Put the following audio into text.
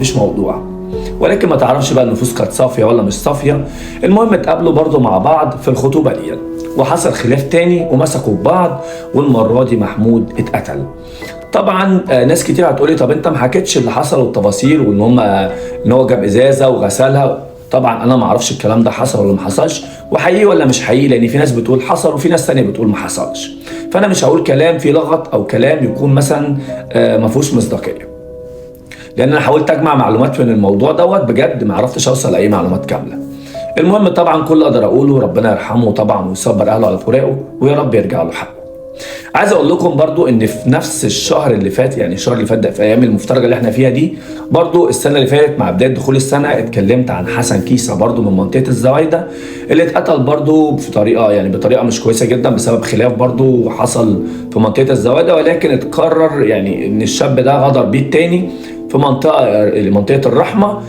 مفيش موضوع. ولكن ما تعرفش بقى النفوس كانت صافيه ولا مش صافيه. المهم اتقابلوا برضو مع بعض في الخطوبه دي، وحصل خلاف تاني ومسكوا ببعض، والمره دي محمود اتقتل. طبعا ناس كتير هتقولي طب انت ما حكيتش اللي حصل والتفاصيل، ان هو جاب ازازه وغسلها. طبعا انا ما اعرفش الكلام ده حصل ولا ما حصلش، وحقيقي ولا مش حقيقي، لان في ناس بتقول حصل وفي ناس تانية بتقول ما حصلش. فانا مش هقول كلام فيه لغط او كلام يكون مثلا ما فيهوش مصداقيه، لان انا حاولت اجمع معلومات من الموضوع دوت، بجد ما عرفتش اوصل لاي معلومات كامله. المهم طبعا كل اللي اقدر اقوله ربنا يرحمه طبعا ويصبر اهله على فراقه، ويا رب يرجع له حقه. عايز اقول لكم برضو ان في نفس الشهر اللي فات، يعني الشهر اللي فات ده في ايام المفترجه اللي احنا فيها دي، برضو السنه اللي فاتت مع بدايه دخول السنه اتكلمت عن حسن كيسه برضو من منطقه الزوايده، اللي اتقتل برضو بطريقه مش كويسه جدا بسبب خلاف برضو حصل في منطقه الزوايده. ولكن اتقرر يعني ان الشاب ده غدر بيه التاني في منطقه الرحمه.